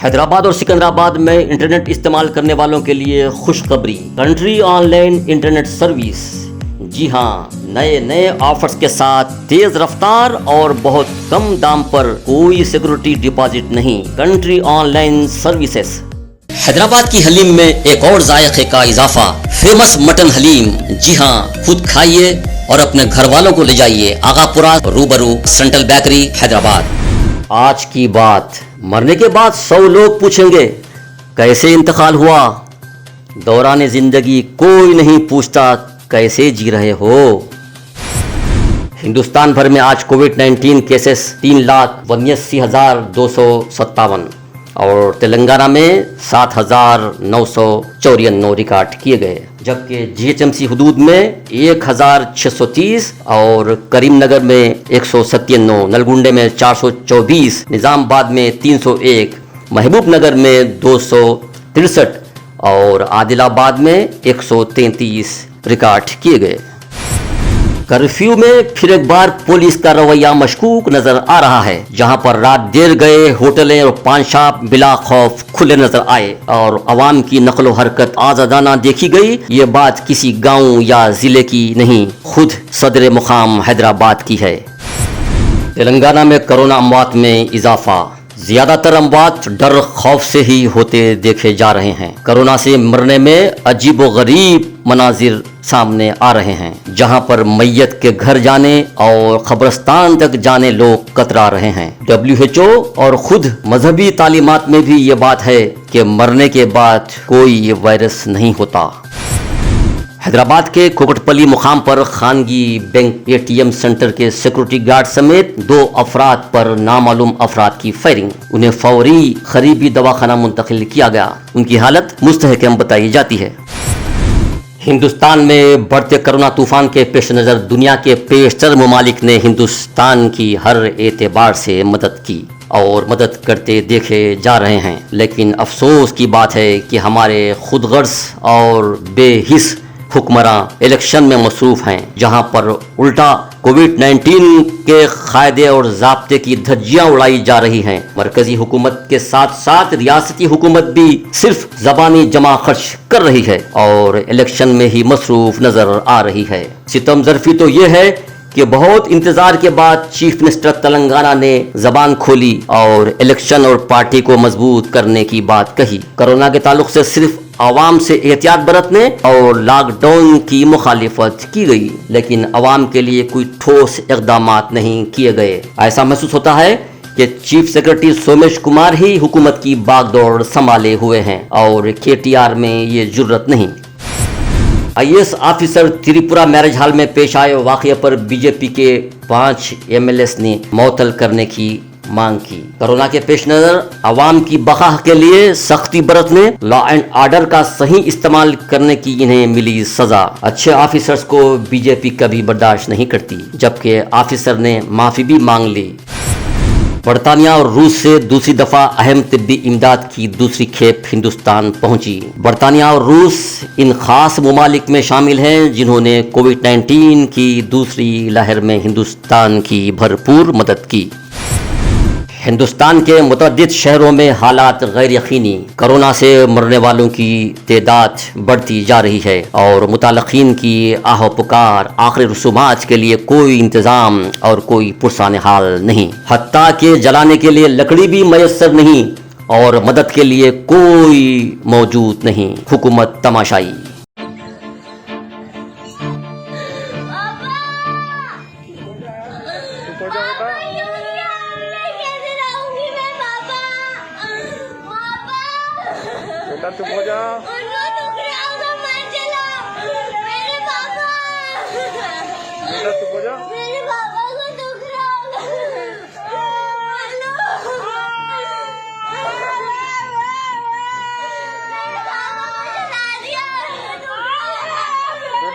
हैदराबाद और सिकंदराबाद में इंटरनेट इस्तेमाल करने वालों के लिए खुशखबरी। Country online internet service. जी हाँ, नए नए ऑफर्स के साथ तेज रफ्तार और बहुत कम दाम पर कोई सिक्योरिटी डिपॉजिट नहीं। Country online services. हैदराबाद की हलीम में एक और जायके का इजाफा। Famous mutton haleem. जी हाँ, खुद खाइए और अपने घर वालों को ले जाइए। आगापुरा रूबरू सेंट्रल बेकरी हैदराबाद। आज की बात। मरने के बाद 100 लोग पूछेंगे कैसे इंतकाल हुआ। दौरान जिंदगी कोई नहीं पूछता कैसे जी रहे हो। हिंदुस्तान भर में आज कोविड-19 केसेस 3,82,257 और तेलंगाना में 7,994 रिकॉर्ड किए गए, जबकि जीएचएमसी हदूद में 1,630 और करीमनगर में 197, नलगुंडे में 424, निजामाबाद में 301, महबूबनगर में 263 और आदिलाबाद में 133 रिकॉर्ड किए गए। कर्फ्यू में फिर एक बार पुलिस का रवैया मशकूक नजर आ रहा है, जहां पर रात देर गए होटलें और पान शॉप बिला खौफ खुले नजर आए और अवाम की नकलो हरकत आजादाना देखी गई। ये बात किसी गांव या जिले की नहीं, खुद सदर मुकाम हैदराबाद की है। तेलंगाना में कोरोना अमवात में इजाफा। ज्यादातर अमवात डर खौफ से ही होते देखे जा रहे हैं। कोरोना से मरने में अजीबो गरीब मनाजिर सामने आ रहे हैं, जहां पर मैयत के घर जाने और कब्रिस्तान तक जाने लोग कतरा रहे हैं। WHO और खुद मजहबी तालीमात में भी ये बात है कि मरने के बाद कोई वायरस नहीं होता। हैदराबाद के कोकटपल्ली मुकाम पर खानगी बैंक ATM सेंटर के सिक्योरिटी गार्ड समेत 2 अफराद पर नामालूम अफराद की फायरिंग। उन्हें फौरी करीबी दवाखाना मुंतकिल किया गया। उनकी हालत मुस्तहकम बताई जाती है। हिंदुस्तान में बढ़ते कोरोना तूफान के पेश नज़र दुनिया के पेशतर ममालिक ने हिंदुस्तान की हर एतबार से मदद की और मदद करते देखे जा रहे हैं, लेकिन अफसोस की बात है कि हमारे खुदगर्ज और बेहिस हुक्मरान इलेक्शन में मसरूफ हैं, जहां पर उल्टा कोविड-19 के कायदे और ज़ाब्ते की धज्जियां उड़ाई जा रही हैं। मरकजी हुकूमत के साथ साथ रियासती हुकूमत भी सिर्फ ज़बानी जमा खर्च कर रही है और इलेक्शन में ही मसरूफ नजर आ रही है। सितम ज़रफ़ी तो ये है कि बहुत इंतजार के बाद चीफ मिनिस्टर तेलंगाना ने जबान खोली और इलेक्शन और पार्टी को मजबूत करने की बात कही। कोरोना के ताल्लुक से सिर्फ आवाम से एहतियात बरतने और लॉकडाउन की मुखालिफत की गई, लेकिन आवाम के लिए कोई ठोस इक़दामात नहीं किए गए। ऐसा महसूस होता है कि चीफ सेक्रेटरी सोमेश कुमार ही हुकूमत की बागडोर संभाले हुए हैं और KTR में ये जुर्रत नहीं। IAS officer Tripura marriage hall में पेश आए वाक़ये पर BJP के 5 MLAs ने मुअत्तल करने की मांग की। कोरोना के पेश नजर अवाम की बका के लिए सख्ती बरतने, लॉ एंड ऑर्डर का सही इस्तेमाल करने की इन्हें मिली सजा। अच्छे ऑफिसर्स को BJP कभी बर्दाश्त नहीं करती, जबकि ऑफिसर ने माफी भी मांग ली। बरतानिया और रूस से दूसरी दफा अहम तिब्बी इमदाद की दूसरी खेप हिंदुस्तान पहुंची। बरतानिया और रूस इन खास ममालिक में शामिल हैं जिन्होंने कोविड-19 की दूसरी लहर में हिंदुस्तान की भरपूर मदद की। हिंदुस्तान के मुतअद्दिद शहरों में हालात गैर यकीनी। कोरोना से मरने वालों की तादाद बढ़ती जा रही है और मुताल्लिकीन की आह पुकार, आखिरी रसूमात के लिए कोई इंतज़ाम और कोई पुरसाने हाल नहीं। हत्ता के जलाने के लिए लकड़ी भी मैसर नहीं और मदद के लिए कोई मौजूद नहीं। हुकूमत तमाशाई। चुप हो जा। चुप हो जा।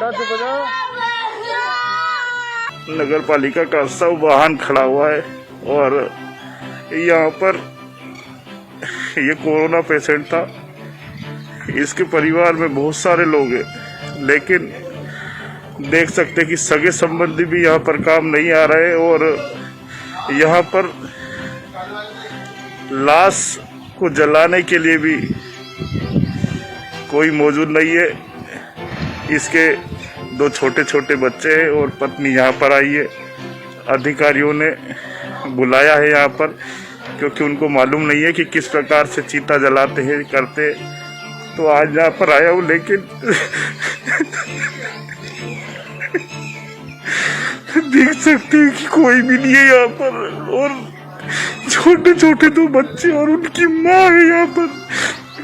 चुप हो जा। नगर पालिका का सब वाहन खड़ा हुआ है और यहाँ पर ये कोरोना पेशेंट था। इसके परिवार में बहुत सारे लोग हैं, लेकिन देख सकते कि सगे संबंधी भी यहाँ पर काम नहीं आ रहे और यहाँ पर लाश को जलाने के लिए भी कोई मौजूद नहीं है। इसके 2 छोटे छोटे बच्चे हैं और पत्नी यहाँ पर आई है। अधिकारियों ने बुलाया है यहाँ पर क्योंकि उनको मालूम नहीं है कि किस प्रकार से चीता जलाते हैं करते। तो आज यहाँ पर आया हूँ, लेकिन देख सकते हैं कि कोई भी नहीं है यहाँ पर और छोटे छोटे 2 बच्चे और उनकी माँ है यहाँ पर।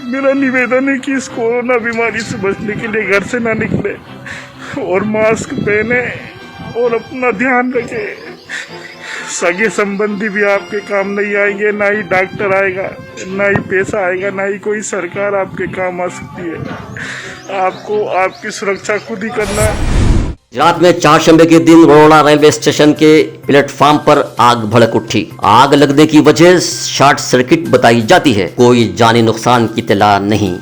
मेरा निवेदन है कि इस कोरोना बीमारी से बचने के लिए घर से ना निकले और मास्क पहने और अपना ध्यान रखें। सगे संबंधी भी आपके काम नहीं आएंगे, ना ही डॉक्टर आएगा, ना ही पैसा आएगा, ना ही कोई सरकार आपके काम आ सकती है। आपको आपकी सुरक्षा खुद ही करना है। रात में चारशंबे के दिन बड़ौदा रेलवे स्टेशन के प्लेटफार्म पर आग भड़क उठी। आग लगने की वजह शॉर्ट सर्किट बताई जाती है। कोई जानी नुकसान की इत्तला नहीं।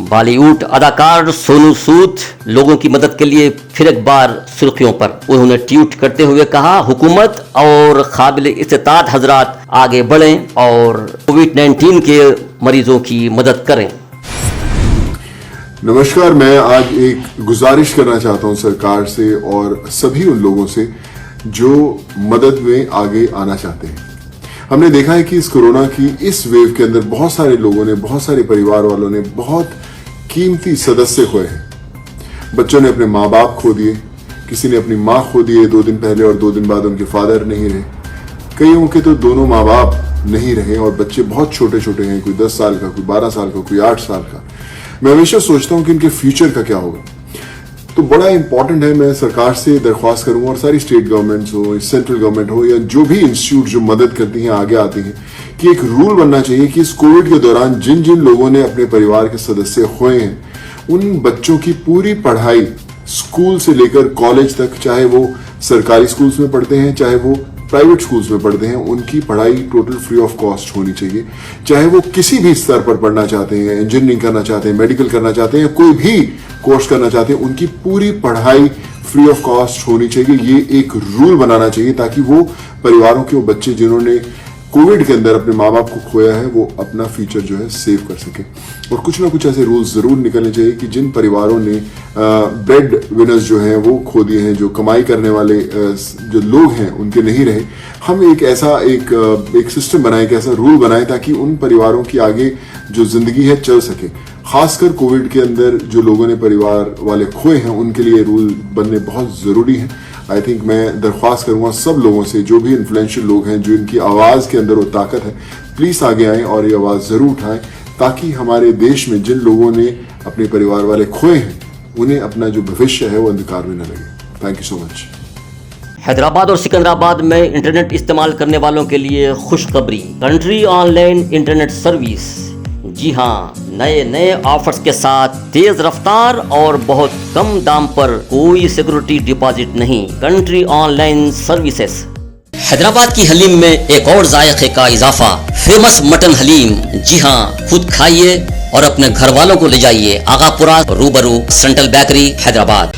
बॉलीवुड अदाकार सोनू सूद लोगों की मदद के लिए फिर एक बार सुर्खियों पर। उन्होंने ट्वीट करते हुए कहा, हुकूमत और काबिल इस्तेताअत हजरात आगे बढ़ें और कोविड-19 के मरीजों की मदद करें। नमस्कार, मैं आज एक गुजारिश करना चाहता हूं सरकार से और सभी उन लोगों से जो मदद में आगे आना चाहते हैं। हमने देखा है कि इस कोरोना की इस वेव के अंदर बहुत सारे लोगों ने, बहुत सारे परिवार वालों ने बहुत कीमती सदस्य खोए हैं। बच्चों ने अपने माँ बाप खो दिए, किसी ने अपनी माँ खो दिए 2 दिन पहले और 2 दिन बाद उनके फादर नहीं रहे। कईयों के तो दोनों माँ बाप नहीं रहे और बच्चे बहुत छोटे छोटे हैं, कोई 10 साल का, कोई 12 साल का, कोई 8 साल का। मैं हमेशा सोचता हूं कि इनके फ्यूचर का क्या होगा। तो बड़ा इंपॉर्टेंट है, मैं सरकार से दरख्वास्त करूंगा और सारी स्टेट गवर्नमेंट्स हो, सेंट्रल गवर्नमेंट हो या जो भी इंस्टीट्यूट जो मदद करती हैं, आगे आती हैं, कि एक रूल बनना चाहिए कि इस कोविड के दौरान जिन जिन लोगों ने अपने परिवार के सदस्य खोए हैं, उन बच्चों की पूरी पढ़ाई स्कूल से लेकर कॉलेज तक, चाहे वो सरकारी स्कूल्स में पढ़ते हैं चाहे वो प्राइवेट स्कूल्स में पढ़ते हैं, उनकी पढ़ाई टोटल फ्री ऑफ कॉस्ट होनी चाहिए। चाहे वो किसी भी स्तर पर पढ़ना चाहते हैं, इंजीनियरिंग करना चाहते हैं, मेडिकल करना चाहते हैं, कोई भी कोर्स करना चाहते हैं, उनकी पूरी पढ़ाई फ्री ऑफ कॉस्ट होनी चाहिए। ये एक रूल बनाना चाहिए ताकि वो परिवारों के वो बच्चे जिन्होंने कोविड के अंदर अपने माँ बाप को खोया है, वो अपना फ्यूचर जो है सेव कर सके। और कुछ ना कुछ ऐसे रूल्स जरूर निकलने चाहिए कि जिन परिवारों ने ब्रेड विनर्स जो हैं वो खो दिए हैं, जो कमाई करने वाले जो लोग हैं उनके नहीं रहे, हम एक ऐसा एक सिस्टम बनाएं, एक ऐसा रूल बनाएं ताकि उन परिवारों की आगे जो जिंदगी है चल सके। खासकर कोविड के अंदर जो लोगों ने परिवार वाले खोए हैं उनके लिए रूल बनने बहुत जरूरी है। आई थिंक मैं दरख्वास्त करूंगा सब लोगों से, जो भी इन्फ्लुएंशियल लोग हैं, जो इनकी आवाज के अंदर वो ताकत है, प्लीज आगे आएं और ये आवाज जरूर उठाएं ताकि हमारे देश में जिन लोगों ने अपने परिवार वाले खोए हैं उन्हें अपना जो भविष्य है वो अंधकार में न लगे। Thank you so much. Hyderabad और सिकंदराबाद में इंटरनेट इस्तेमाल करने वालों के लिए खुशखबरी। कंट्री ऑनलाइन इंटरनेट सर्विस, जी हाँ, नए ऑफर्स के साथ तेज रफ्तार और बहुत कम दाम पर कोई सिक्योरिटी डिपॉजिट नहीं। Country online services. हैदराबाद की हलीम में एक और जायके का इजाफा, फेमस मटन हलीम। जी हाँ, खुद खाइए और अपने घर वालों को ले जाइए। आगापुरा रूबरू सेंट्रल बेकरी हैदराबाद।